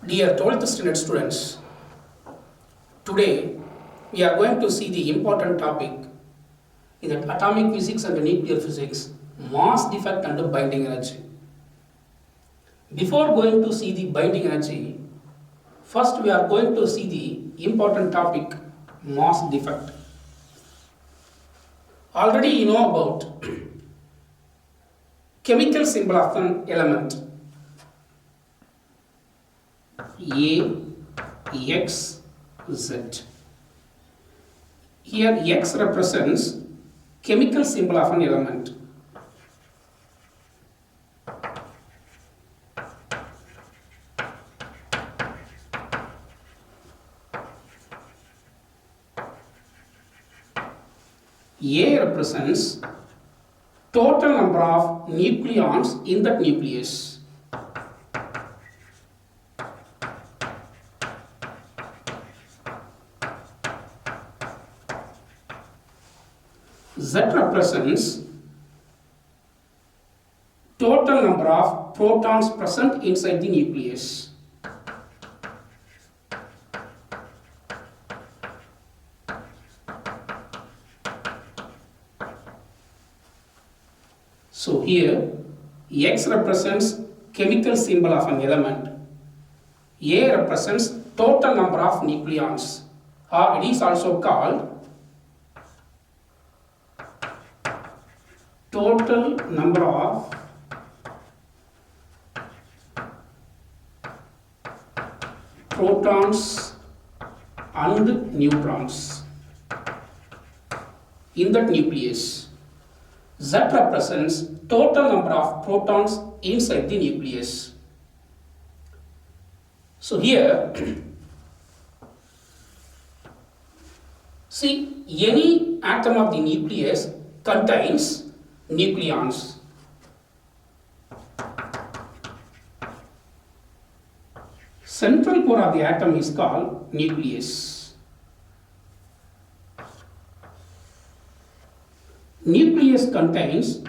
Dear 12th standard students, today we are going to see the important topic in that atomic physics and nuclear physics, mass defect and binding energy. Before going to see the binding energy, first we are going to see the important topic, mass defect. Already you know about chemical symbol of an element A, X, Z. Here X represents chemical symbol of an element. A represents total number of nucleons in that nucleus. Z represents total number of protons present inside the nucleus. So here X represents chemical symbol of an element. A represents total number of nucleons, or it is also called total number of protons and neutrons in that nucleus. Z represents total number of protons inside the nucleus. So here, see, any atom of the nucleus contains nucleons. Central core of the atom is called nucleus. Nucleus contains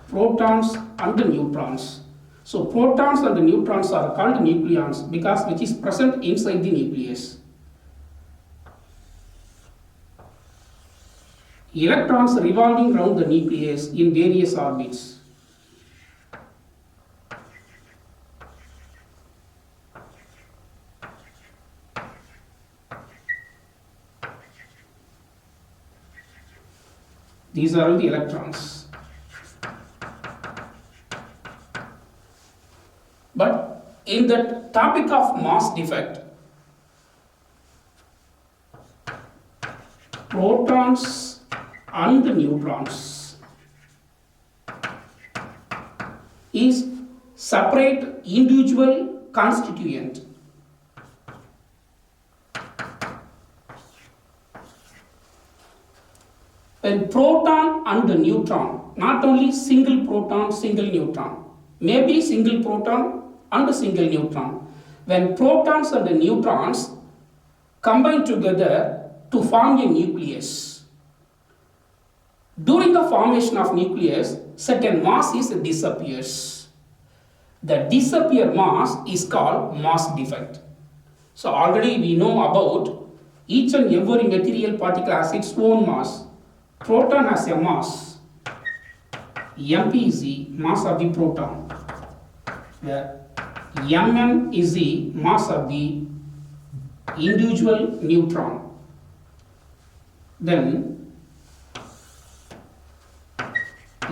protons and neutrons. So protons and neutrons are called nucleons because which is present inside the nucleus. Electrons revolving around the nucleus in various orbits. These are all the electrons. But in the topic of mass defect, protons and neutrons is separate individual constituent. When proton and neutron, not only single proton, single neutron, maybe single proton and single neutron. When protons and neutrons combine together to form a nucleus, during the formation of nucleus, certain mass disappears. The disappear mass is called mass defect. So already we know about each and every material particle has its own mass. Proton has a mass. Mp is the mass of the proton, where Mn is the mass of the individual neutron. Then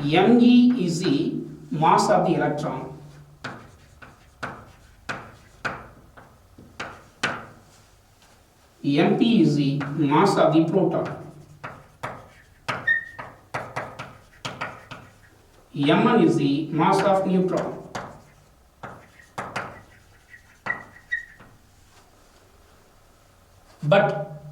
Me is the mass of the electron. Mp is the mass of the proton. Mn is the mass of neutron. But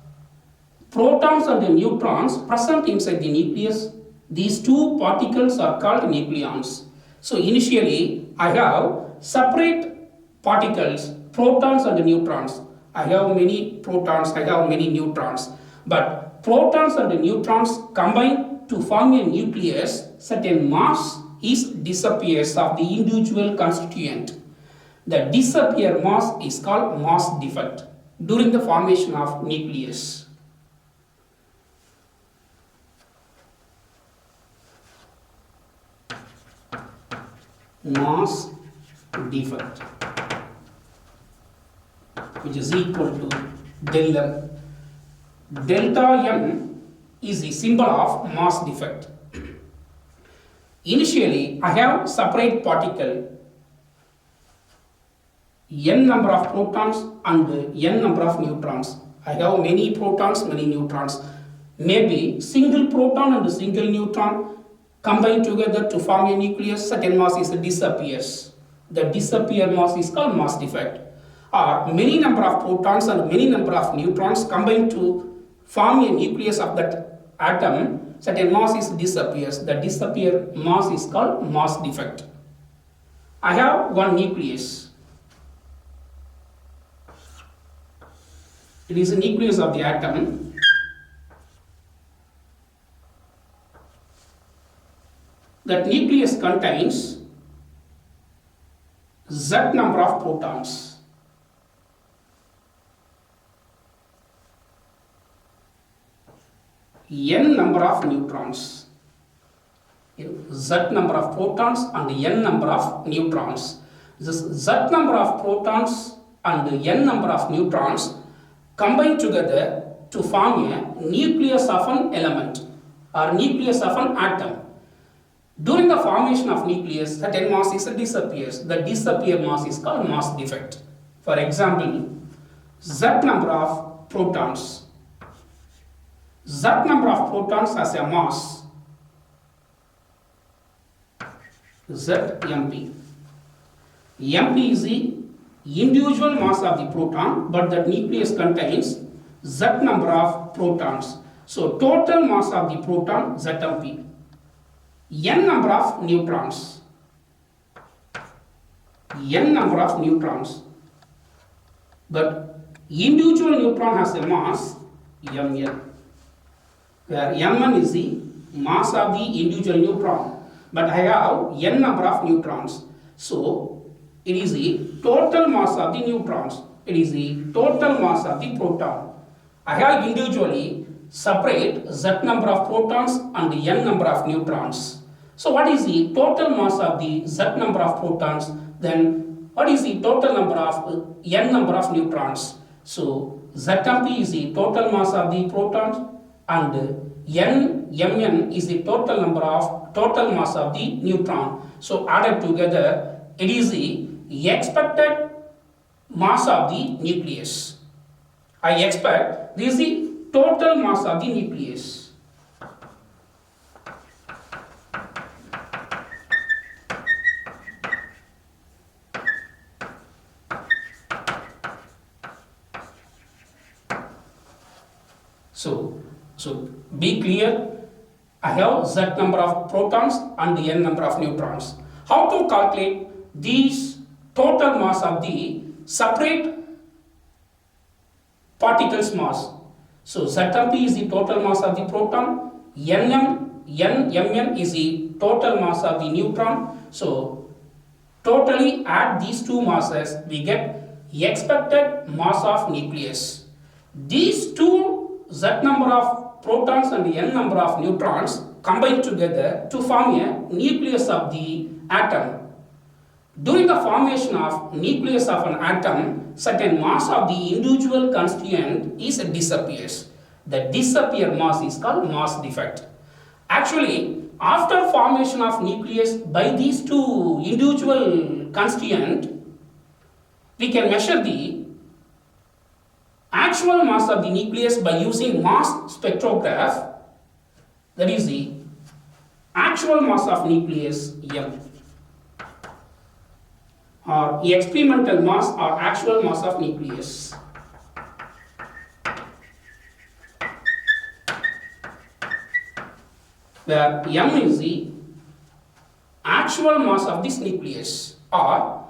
protons and neutrons present inside the nucleus, these two particles are called nucleons. So initially I have separate particles, protons and neutrons. I have many protons, I have many neutrons. But protons and neutrons combine to form a nucleus, certain mass is disappears of the individual constituent. The disappear mass is called mass defect during the formation of nucleus. Mass defect, which is equal to del m. Delta m is the symbol of mass defect. Initially, I have separate particle n number of protons and n number of neutrons. I have many protons, many neutrons. Maybe single proton and single neutron combine together to form a nucleus, certain mass is disappears. The disappear mass is called mass defect. Or many number of protons and many number of neutrons combine to form a nucleus of that atom, certain mass is disappears. The disappear mass is called mass defect. I have one nucleus. It is the nucleus of the atom. That nucleus contains Z number of protons. N number of neutrons. Z number of protons and N number of neutrons. This Z number of protons and N number of neutrons combine together to form a nucleus of an element or nucleus of an atom. During the formation of nucleus, certain mass is disappears. The disappear mass is called mass defect. For example, Z number of protons. Z number of protons has a mass ZMP. MP is the individual mass of the proton, but that nucleus contains Z number of protons. So total mass of the proton ZMP. N number of neutrons. N number of neutrons. But individual neutron has a mass Mn, where Mn is the mass of the individual neutron. But I have N number of neutrons. So it is the total mass of the neutrons. It is the total mass of the proton. I have individually separate Z number of protons and N number of neutrons. So what is the total mass of the Z number of protons? Then what is the total number of N number of neutrons? So ZMP is the total mass of the protons and Mn is the total mass of the neutron. So added together, it is the expected mass of the nucleus. I expect this is the total mass of the nucleus. So be clear, I have Z number of protons and N number of neutrons. How to calculate these total mass of the separate particles mass? So ZMP is the total mass of the proton, Mn is the total mass of the neutron. So totally add these two masses, we get expected mass of nucleus. These two Z number of protons and N number of neutrons combine together to form a nucleus of the atom. During the formation of nucleus of an atom, certain mass of the individual constituent is disappears. The disappear mass is called mass defect. Actually, after formation of nucleus by these two individual constituent, we can measure the actual mass of the nucleus by using mass spectrograph. That is the actual mass of nucleus M, or experimental mass or actual mass of nucleus. Where M is the actual mass of this nucleus, or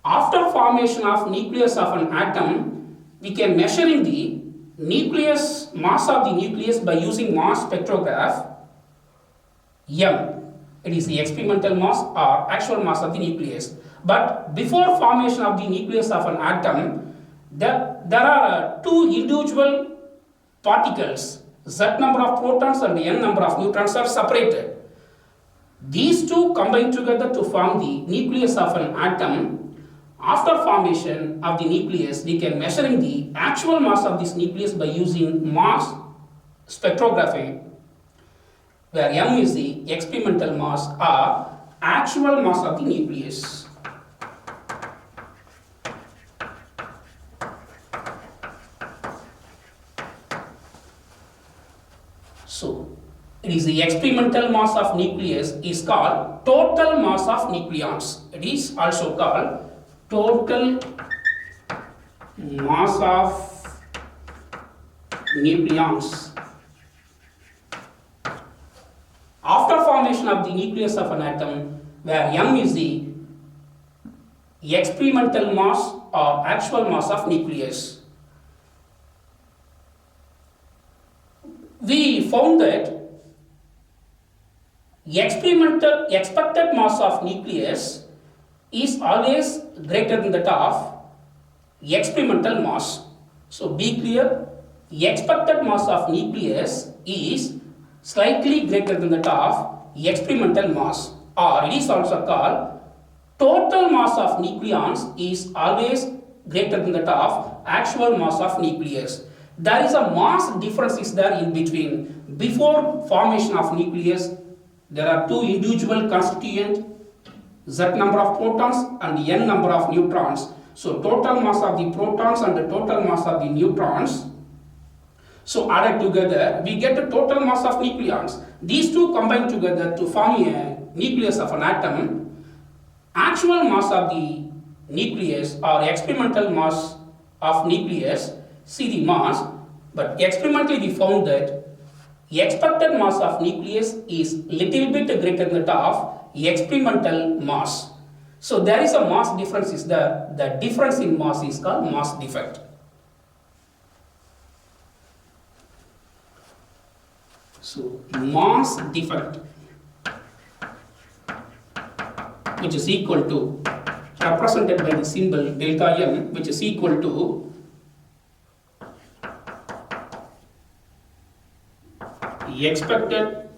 after formation of nucleus of an atom, we can measure in the nucleus mass of the nucleus by using mass spectrograph M. It is the experimental mass or actual mass of the nucleus. But before formation of the nucleus of an atom, there are two individual particles, Z number of protons and N number of neutrons are separated. These two combine together to form the nucleus of an atom. After formation of the nucleus, we can measuring the actual mass of this nucleus by using mass spectrography, where M is the experimental mass or actual mass of the nucleus. So, it is the experimental mass of nucleus is called total mass of nucleons. It is also called total mass of nucleons. After formation of the nucleus of an atom, where M is the experimental mass or actual mass of nucleus, we found that expected mass of nucleus is always greater than that of experimental mass. So be clear, expected mass of nucleus is slightly greater than that of experimental mass, or it is also called total mass of nucleons is always greater than that of actual mass of nucleus. There is a mass difference is there in between. Before formation of nucleus, there are two individual constituent, Z number of protons and N number of neutrons. So total mass of the protons and the total mass of the neutrons, so added together, we get the total mass of nucleons. These two combine together to form a nucleus of an atom. Actual mass of the nucleus or experimental mass of nucleus, see the mass, but experimentally we found that expected mass of nucleus is little bit greater than that of experimental mass. So there is a mass difference is there. The difference in mass is called mass defect. So mass defect, which is equal to, represented by the symbol delta M, which is equal to expected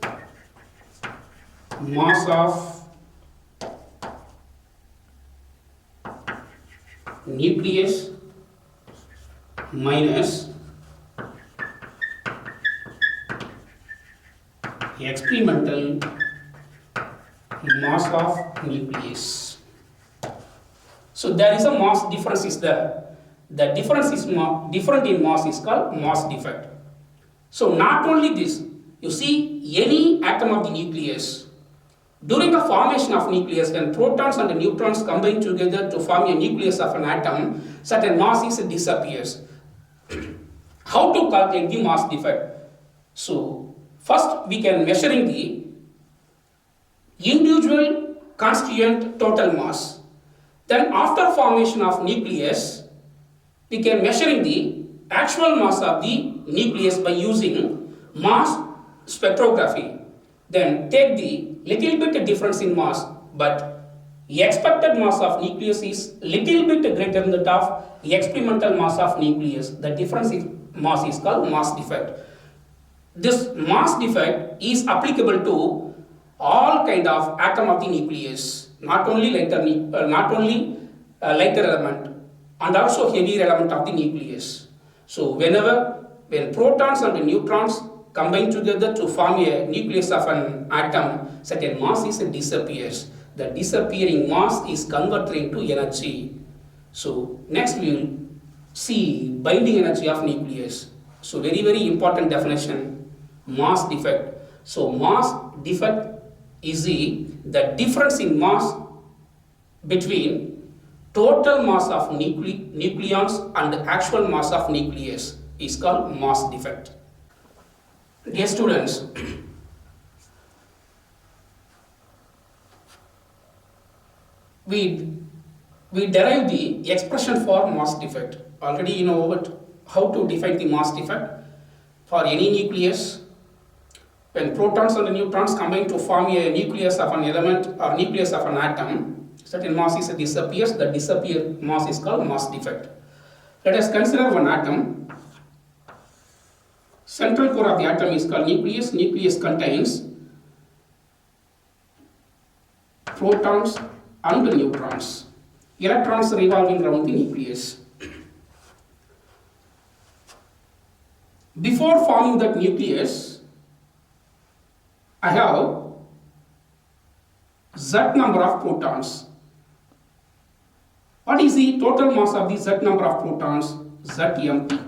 mass of nucleus minus experimental mass of nucleus. So there is a mass difference is there. The difference is different in mass is called mass defect. So not only this, you see any atom of the nucleus, during the formation of nucleus, when protons and neutrons combine together to form a nucleus of an atom, certain mass disappears. How to calculate the mass defect? So first we can measuring the individual constituent total mass. Then after formation of nucleus, we can measuring the actual mass of the nucleus by using mass spectrography. Then take the little bit difference in mass, but expected mass of nucleus is little bit greater than that of experimental mass of nucleus. The difference in mass is called mass defect. This mass defect is applicable to all kind of atom of the nucleus, not only lighter element and also heavier element of the nucleus. So when protons and neutrons combine together to form a nucleus of an atom, certain mass disappears. The disappearing mass is converted into energy. So next we will see binding energy of nucleus. So very important definition, mass defect. So mass defect is the difference in mass between total mass of nucleons and actual mass of nucleus is called mass defect. Dear students, we derive the expression for mass defect. Already you know how to define the mass defect for any nucleus. When protons and neutrons combine to form a nucleus of an element or nucleus of an atom, certain mass is disappears, the disappear mass is called mass defect. Let us consider one atom. Central core of the atom is called nucleus. Nucleus contains protons and neutrons. Electrons revolving around the nucleus. Before forming that nucleus, I have Z number of protons. What is the total mass of the Z number of protons? ZMP.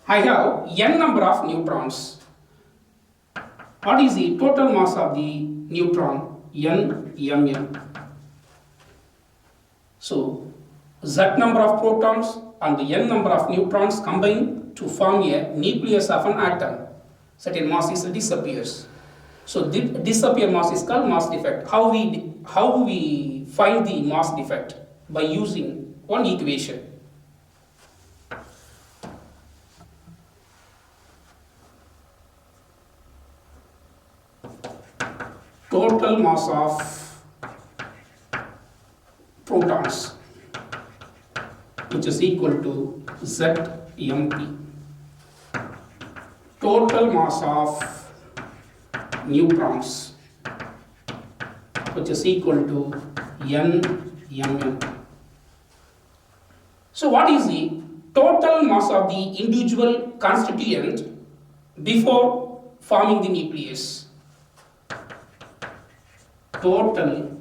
I have N number of neutrons. What is the total mass of the neutron? NMN. So, Z number of protons and the N number of neutrons combine to form a nucleus of an atom. Certain mass disappears. So, the disappear mass is called mass defect. How we find the mass defect? By using one equation. Total mass of protons, which is equal to ZMP. Total mass of neutrons, which is equal to NMN. So what is the total mass of the individual constituent before forming the nucleus? Total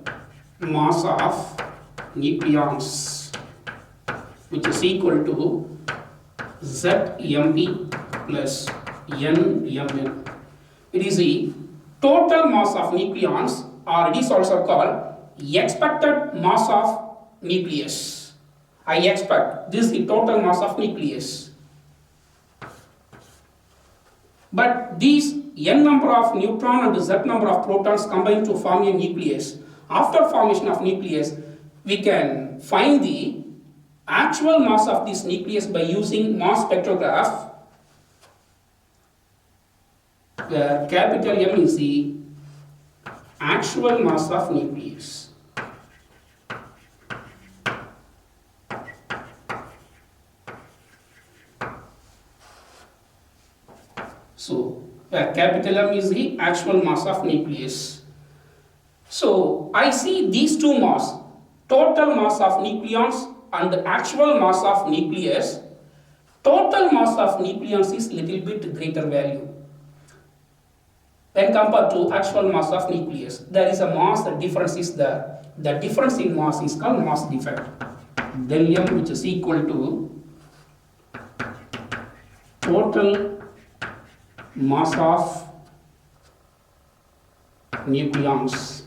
mass of nucleons, which is equal to ZMP plus NMN. It is the total mass of nucleons, or it is also called expected mass of nucleus. I expect this is the total mass of nucleus. But these N number of neutron and Z number of protons combine to form a nucleus. After formation of nucleus, we can find the actual mass of this nucleus by using mass spectrograph, where capital M is the actual mass of nucleus. So, capital M is the actual mass of nucleus. So, I see these two mass, total mass of nucleons and actual mass of nucleus. Total mass of nucleons is little bit greater value when compared to actual mass of nucleus. There is a mass, the difference is there. The difference in mass is called mass defect. Del M, which is equal to total mass of nucleons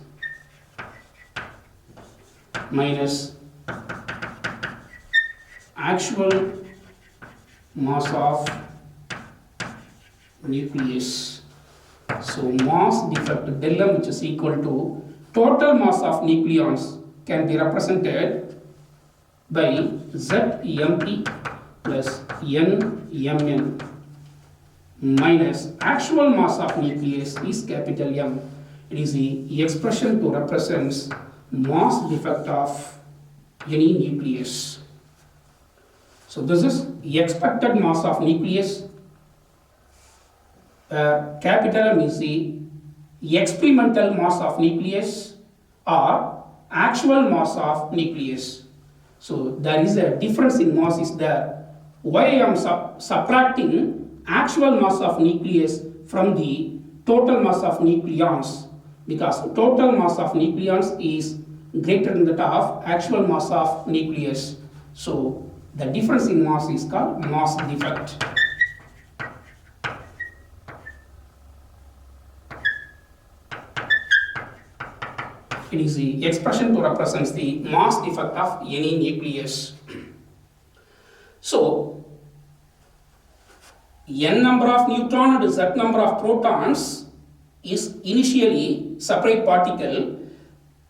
minus actual mass of nucleus. So mass defect del M, which is equal to total mass of nucleons, can be represented by ZMP plus NMN minus actual mass of nucleus is capital M. It is the expression to represents mass defect of any nucleus. So this is expected mass of nucleus. Capital M is the experimental mass of nucleus or actual mass of nucleus. So there is a difference in mass is there. Why I am subtracting actual mass of nucleus from the total mass of nucleons? Because total mass of nucleons is greater than that of actual mass of nucleus. So the difference in mass is called mass defect. It is the expression to represents the mass defect of any nucleus. So N number of neutron and Z number of protons is initially separate particle,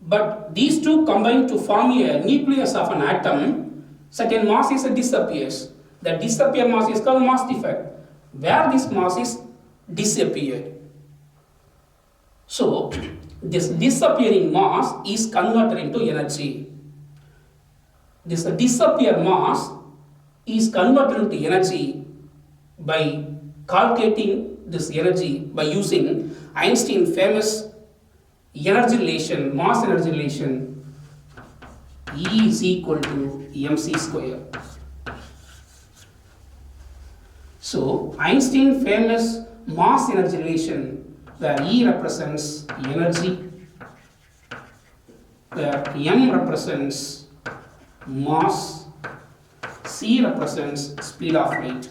but these two combine to form a nucleus of an atom. Certain mass is disappears. The disappear mass is called mass defect, where this mass is disappeared. So this disappearing mass is converted into energy. This disappear mass is converted into energy by calculating this energy by using Einstein's famous energy relation, mass energy relation, E is equal to mc square. So Einstein's famous mass energy relation, where E represents energy, where m represents mass, c represents speed of light.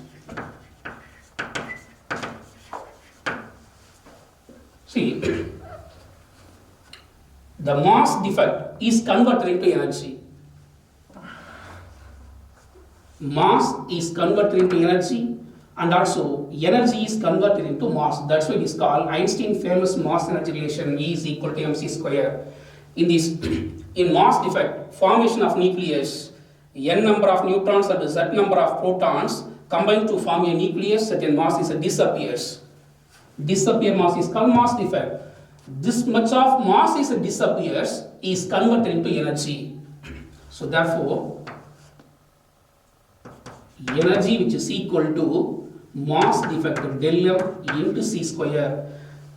See, the mass defect is converted into energy. Mass is converted into energy, and also energy is converted into mass. That's why it is called Einstein's famous mass energy relation, E is equal to mc square. In this, in mass defect, formation of nucleus, n number of neutrons and z number of protons combine to form a nucleus, certain mass is disappears. Disappear mass is called mass defect. This much of mass is disappears is converted into energy. So therefore, energy which is equal to mass defect del m into c square.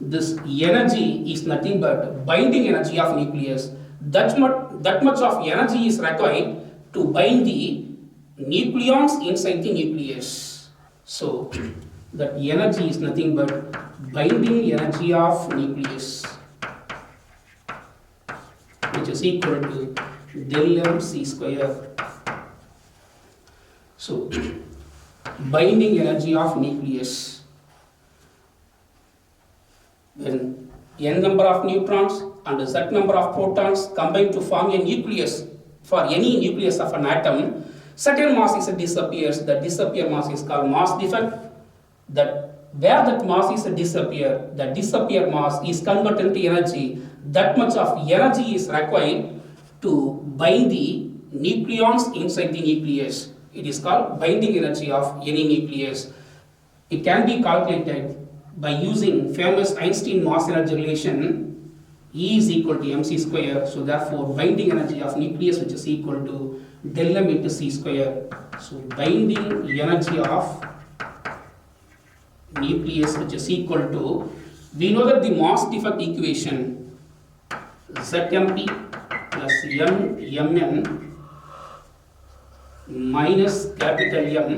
This energy is nothing but binding energy of nucleus. That much of energy is required to bind the nucleons inside the nucleus. So that energy is nothing but binding energy of nucleus, which is equal to del m c square. So binding energy of nucleus, when n number of neutrons and z number of protons combine to form a nucleus, for any nucleus of an atom, certain mass is disappears. The disappear mass is called mass defect. That where that mass is disappear, the disappear mass is converted into energy. That much of energy is required to bind the nucleons inside the nucleus. It is called binding energy of any nucleus. It can be calculated by using famous Einstein mass energy relation, E is equal to mc square. So therefore, binding energy of nucleus, which is equal to del m into c square. So binding energy of nucleus, which is equal to, we know that the mass defect equation, Zmp plus Mn minus capital M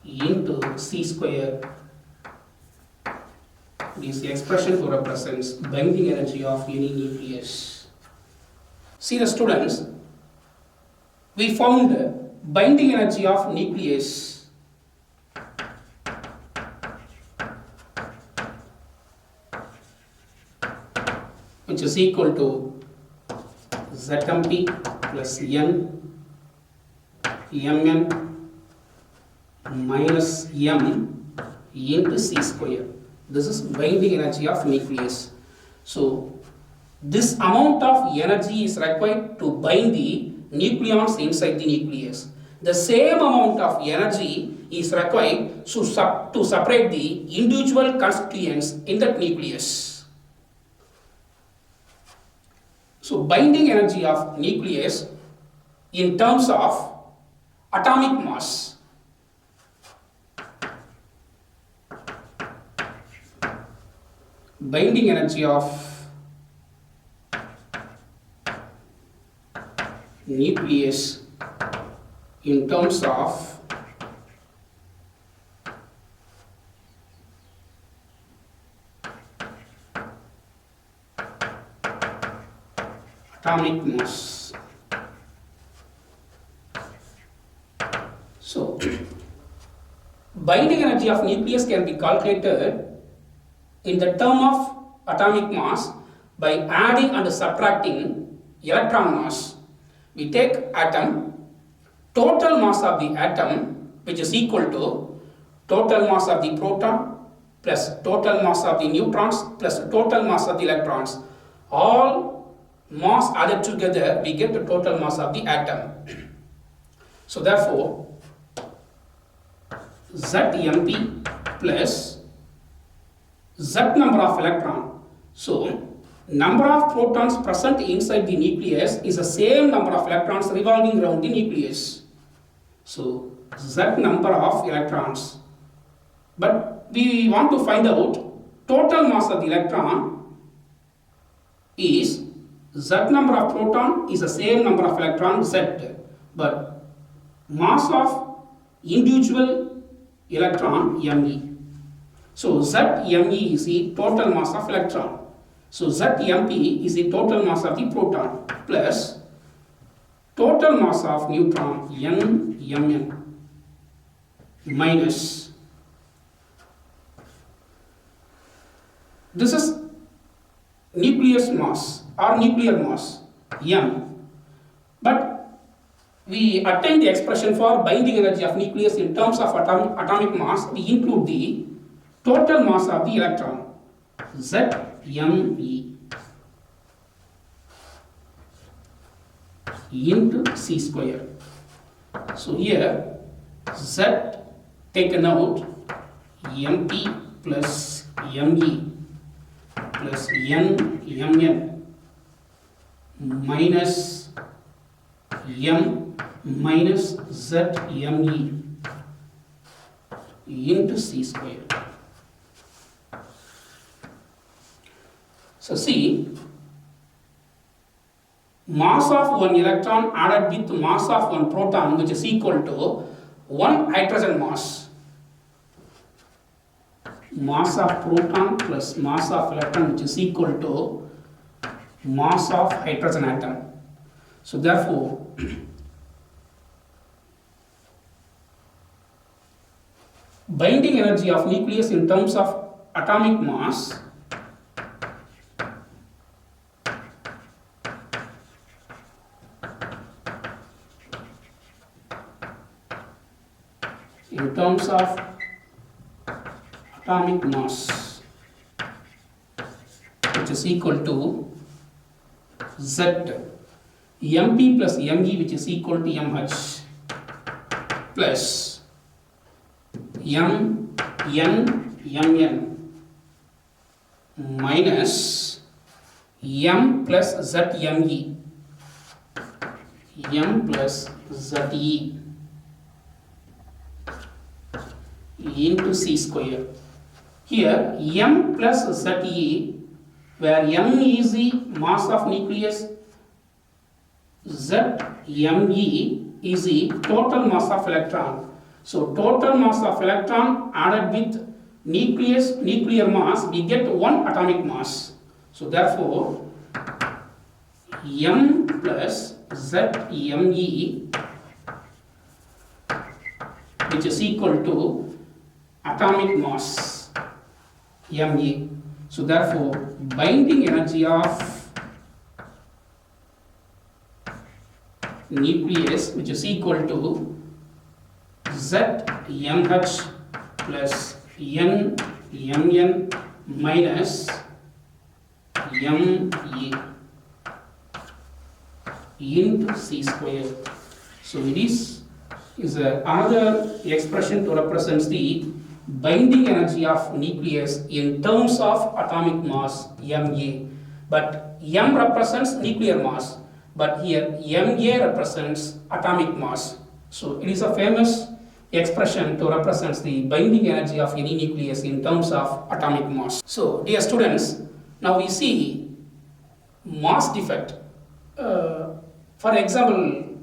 into c square. This expression to represents binding energy of any nucleus. See the students, we found binding energy of nucleus which is equal to Zmp plus Mn minus M into c square. This is binding energy of nucleus. So this amount of energy is required to bind the nucleons inside the nucleus. The same amount of energy is required to separate the individual constituents in that nucleus. So binding energy of nucleus in terms of atomic mass. Binding energy of nucleus in terms of atomic mass. So, binding energy of nucleus can be calculated in the term of atomic mass by adding and subtracting electron mass. We take atom, total mass of the atom, which is equal to total mass of the proton plus total mass of the neutrons plus total mass of the electrons. All mass added together, we get the total mass of the atom. So therefore, Zmp plus Z number of electron. So number of protons present inside the nucleus is the same number of electrons revolving around the nucleus. So Z number of electrons. But we want to find out total mass of the electron is Z number of proton is the same number of electron Z, but mass of individual electron Me. So ZMe is the total mass of electron. So ZMP is the total mass of the proton plus total mass of neutron Mn minus, this is nucleus mass or nuclear mass M, but we attain the expression for binding energy of nucleus in terms of atomic mass. We include the total mass of the electron Zme into C square. So here Z taken out Mp plus Me plus Mn minus M minus Zme into C square. So see, mass of one electron added with mass of one proton, which is equal to one hydrogen mass. Mass of proton plus mass of electron, which is equal to mass of hydrogen atom. So therefore, binding energy of nucleus in terms of atomic mass in terms of atomic mass, which is equal to Z Mp plus Me, which is equal to Mh plus Mn Mn minus M plus Zme M plus Ze into C square. Here M plus Ze, where M is the mass of nucleus, Zme is the total mass of electron. So total mass of electron added with nuclear mass, we get one atomic mass. So therefore M plus Zme, which is equal to atomic mass Me. So therefore binding energy of nucleus, which is equal to Zmh plus Mn minus Me into C square. So it is another expression to represent the binding energy of nucleus in terms of atomic mass Ma. But M represents nuclear mass, but here Ma represents atomic mass. So it is a famous expression to represent the binding energy of any nucleus in terms of atomic mass. So dear students, now we see mass defect. For example,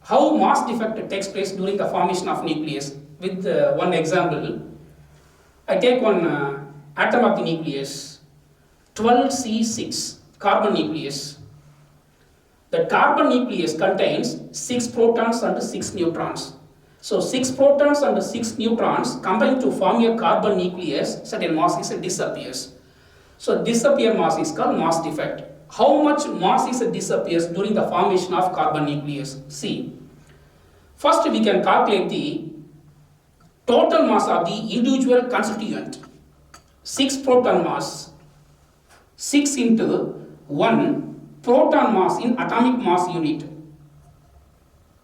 how mass defect takes place during the formation of nucleus. With one example, I take one atom of the nucleus, 12C6, carbon nucleus. The carbon nucleus contains 6 protons and 6 neutrons. So 6 protons and 6 neutrons combine to form a carbon nucleus, certain mass disappears. So disappear mass is called mass defect. How much mass disappears during the formation of carbon nucleus? See, first we can calculate the total mass of the individual constituent. 6 proton mass, 6 into 1 proton mass in atomic mass unit,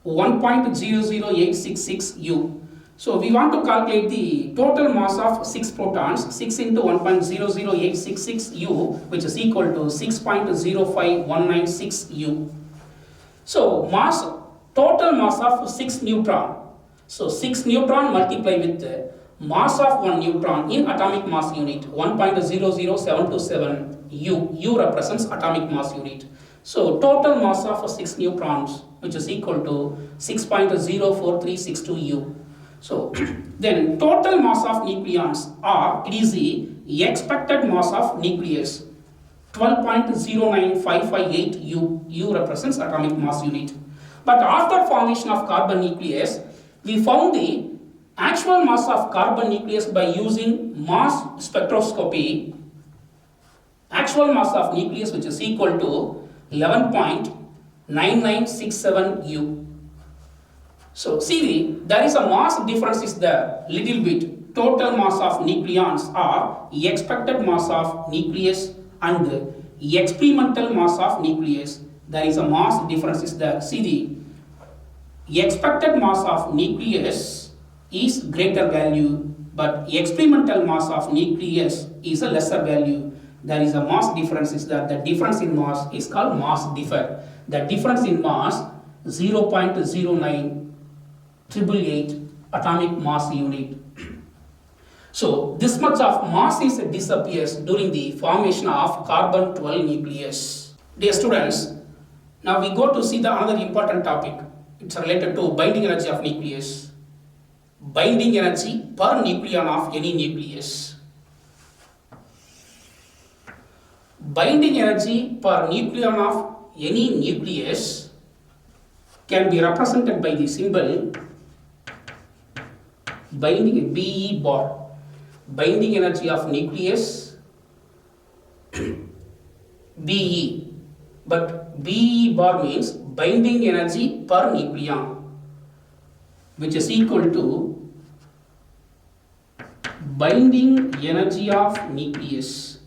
1.00866 U. So we want to calculate the total mass of 6 protons, 6 into 1.008666 U, which is equal to 6.05196 U. So total mass of 6 neutron. So 6 neutron multiply with the mass of 1 neutron in atomic mass unit, 1.00727 U. U represents atomic mass unit. So total mass of 6 neutrons, which is equal to 6.04362 U. So then total mass of nucleons are, it is the expected mass of nucleus, 12.09558 U. U represents atomic mass unit. But after formation of carbon nucleus, we found the actual mass of carbon nucleus by using mass spectroscopy. Actual mass of nucleus, which is equal to 11.9967 U. So see, there is a mass difference is there, little bit. Total mass of nucleons are expected mass of nucleus and experimental mass of nucleus. There is a mass difference is there. See, the expected mass of nucleus is greater value, but experimental mass of nucleus is a lesser value. There is a mass difference is there. The difference in mass is called mass defect. The difference in mass 0.09888 atomic mass unit. So this much of mass disappears during the formation of carbon 12 nucleus. Dear students, now we go to see the another important topic. It's related to binding energy of nucleus. Binding energy per nucleon of any nucleus. Binding energy per nucleon of any nucleus can be represented by the symbol binding Be bar. Binding energy of nucleus Be, but Be bar means binding energy per nucleon, which is equal to binding energy of nucleus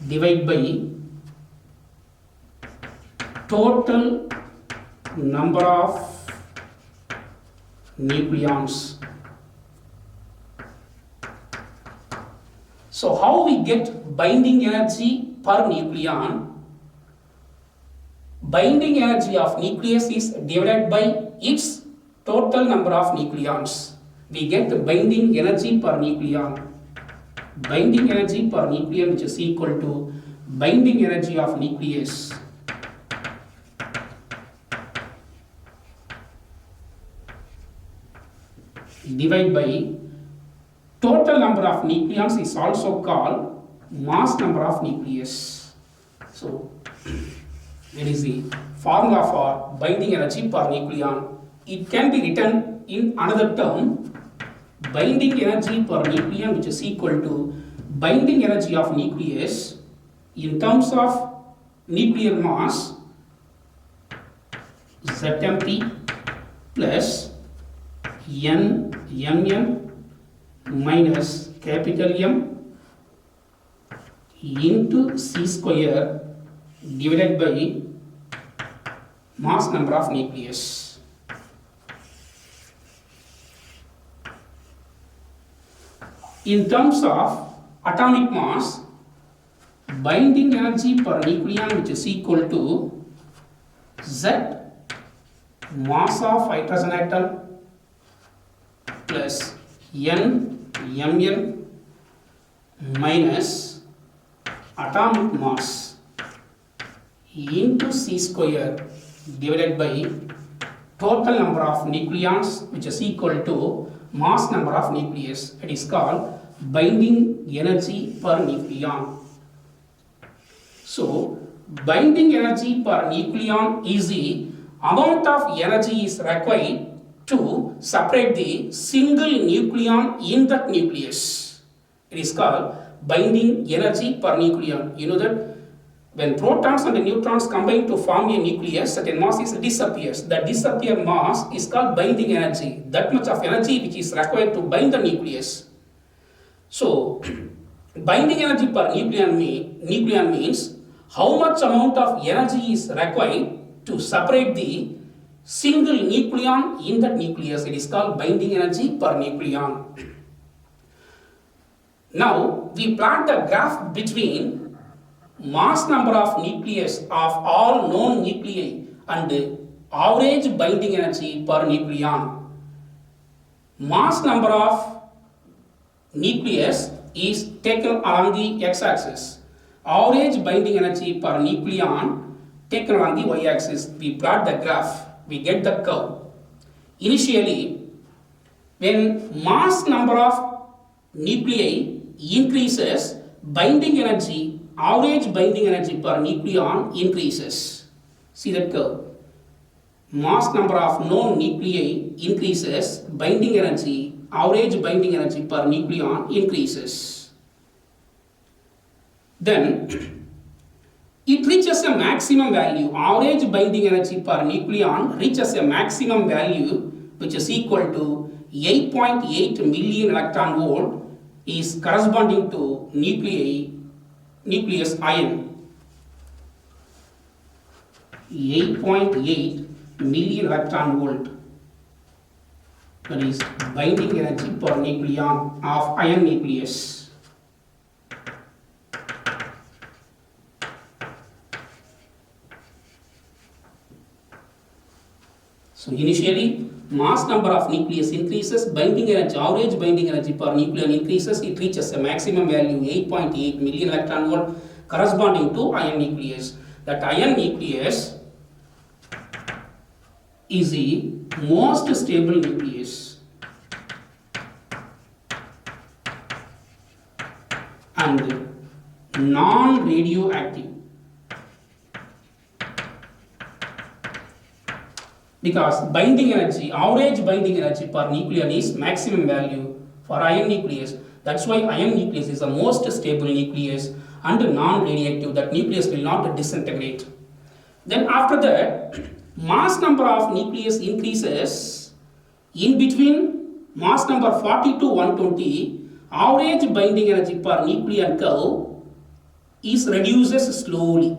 divided by total number of nucleons. So how we get binding energy per nucleon? Binding energy of nucleus is divided by its total number of nucleons. We get the binding energy per nucleon. Binding energy per nucleon, which is equal to binding energy of nucleus divided by total number of nucleons is also called mass number of nucleus. So it is the formula for binding energy per nucleon. It can be written in another term, binding energy per nucleon, which is equal to binding energy of nucleus in terms of nuclear mass ZMP plus Nmn minus capital M into C square divided by mass number of nucleus. In terms of atomic mass, binding energy per nucleon, which is equal to Z mass of hydrogen atom plus Nmn minus atomic mass into C square divided by total number of nucleons, which is equal to mass number of nucleus. It is called binding energy per nucleon. So binding energy per nucleon is the amount of energy is required to separate the single nucleon in that nucleus. It is called binding energy per nucleon. You know that when protons and neutrons combine to form a nucleus, certain mass disappears. The disappear mass is called binding energy. That much of energy which is required to bind the nucleus. So binding energy per nucleon means how much amount of energy is required to separate the single nucleon in that nucleus. It is called binding energy per nucleon. Now we plot the graph between mass number of nucleus of all known nuclei and average binding energy per nucleon. Mass number of nucleus is taken along the x-axis. Average binding energy per nucleon taken along the y-axis. We plot the graph, we get the curve. Initially, when mass number of nuclei increases, binding energy, average binding energy per nucleon increases. See that curve. Mass number of known nuclei increases, binding energy, average binding energy per nucleon increases. Then it reaches a maximum value. Average binding energy per nucleon reaches a maximum value which is equal to 8.8 million electron volt, is corresponding to nucleus ion. 8.8 million electron volt, that is binding energy per nucleon of ion nucleus. So initially mass number of nucleus increases, binding energy, average binding energy per nucleon increases, it reaches a maximum value 8.8 million electron volt corresponding to ion nucleus. That ion nucleus is the most stable nucleus and non-radioactive, because binding energy, average binding energy per nucleon is maximum value for ion nucleus. That's why ion nucleus is the most stable nucleus and non-radioactive. That nucleus will not disintegrate. Then after that, mass number of nucleus increases. In between mass number 40 to 120, average binding energy per nucleon curve is reduces slowly.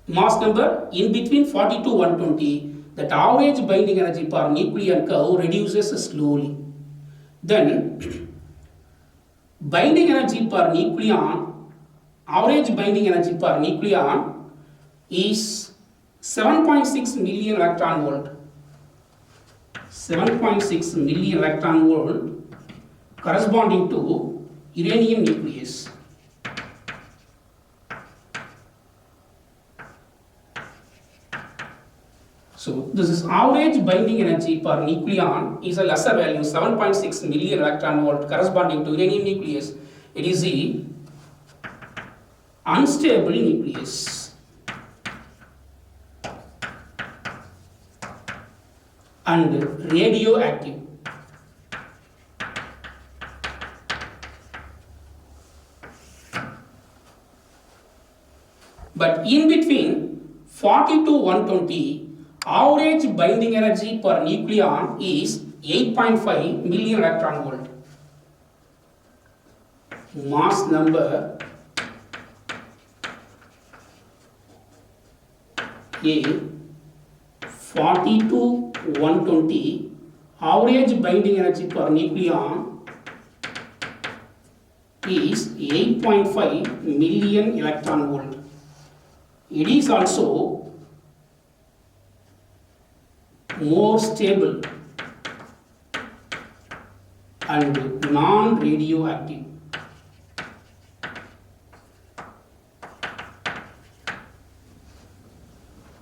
Mass number in between 40 to 120, that average binding energy per nucleon curve reduces slowly. Then binding energy per nucleon, average binding energy per nucleon is 7.6 million electron volt. 7.6 million electron volt corresponding to uranium nucleus. So this is average binding energy per nucleon is a lesser value, 7.6 million electron volt corresponding to uranium nucleus. It is the unstable nucleus and radioactive. But in between 40 to 120, average binding energy per nucleon is 8.5 million electron volt. Mass number A 40 to 120, average binding energy per nucleon is 8.5 million electron volt. It is also more stable and non-radioactive.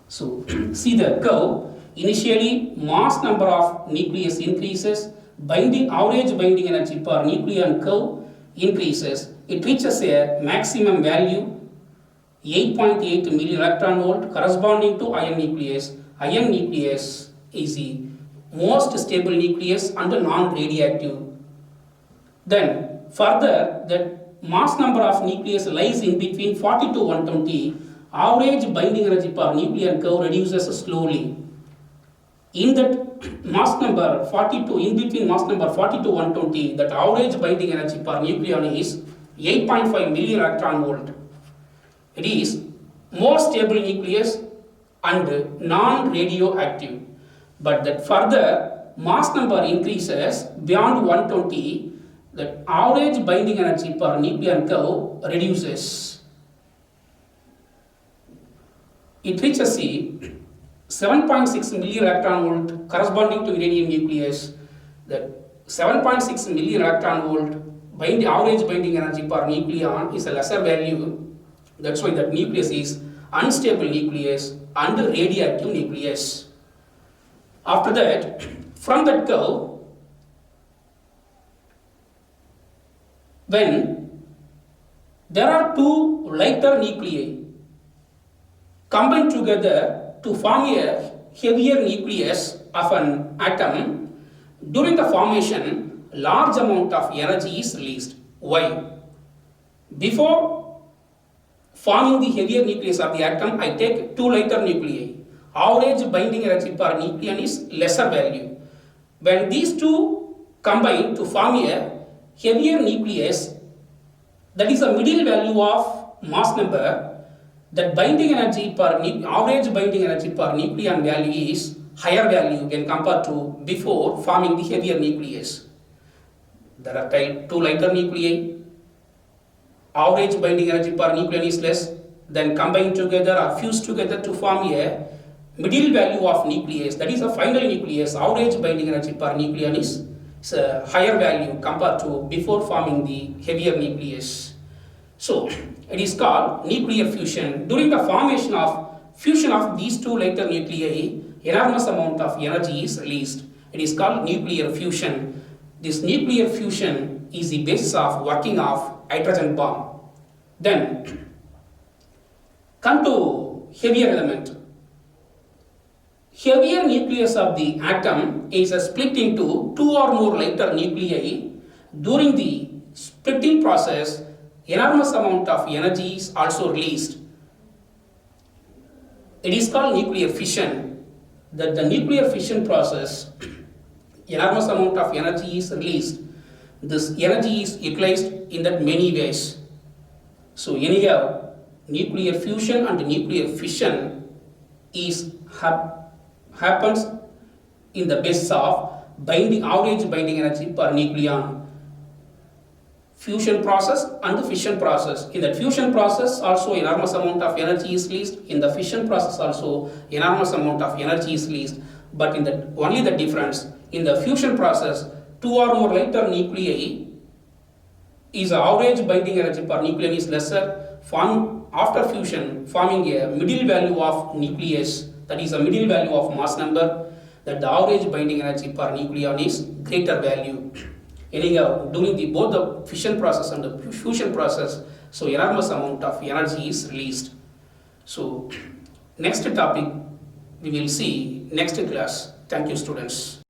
So see the curve. Initially mass number of nucleus increases, average binding energy per nucleon curve increases. It reaches a maximum value 8.8 million electron volt corresponding to ion nucleus. Ion nucleus is the most stable nucleus and non-radioactive. Then further, the mass number of nucleus lies in between 40 to 120. Average binding energy per nucleon curve reduces slowly. In that mass number 42, in between mass number 40 to 120, that average binding energy per nucleon is 8.5 million electron volt. It is more stable nucleus and non-radioactive. But that further mass number increases beyond 120, the average binding energy per nucleon curve reduces. It reaches the 7.6 millielectron volt corresponding to uranium nucleus. That 7.6 millielectron volt average binding energy per nucleon is a lesser value. That's why that nucleus is unstable nucleus and radioactive nucleus. After that, from that curve, when there are two lighter nuclei combined together to form a heavier nucleus of an atom, during the formation, large amount of energy is released. Why? Before forming the heavier nucleus of the atom, I take two lighter nuclei. Average binding energy per nucleon is lesser value. When these two combine to form a heavier nucleus, that is a middle value of mass number, that binding energy per average binding energy per nucleon value is higher value when compared to before forming the heavier nucleus. There are two lighter nuclei, average binding energy per nucleon is less, then combine together or fuse together to form a middle value of nucleus, that is a final nucleus, average binding energy per nucleon is a higher value compared to before forming the heavier nucleus. So it is called nuclear fusion. During the fusion of these two lighter nuclei, enormous amount of energy is released. It is called nuclear fusion. This nuclear fusion is the basis of working of hydrogen bomb. Then come to heavier element. Heavier nucleus of the atom is split into two or more lighter nuclei. During the splitting process, enormous amount of energy is also released. It is called nuclear fission. That the nuclear fission process, enormous amount of energy is released. This energy is utilized in that many ways. So anyhow, nuclear fusion and nuclear fission happens in the basis of average binding energy per nucleon. Fusion process and the fission process. In the fusion process also enormous amount of energy is released. In the fission process also enormous amount of energy is released. But in the only the difference, in the fusion process, two or more lighter nuclei is average binding energy per nucleon is lesser. After fusion, forming a middle value of nucleus, that is a middle value of mass number, that the average binding energy per nucleon is greater value. Anyhow, during both the fission process and the fusion process, so enormous amount of energy is released. So next topic we will see next class. Thank you, students.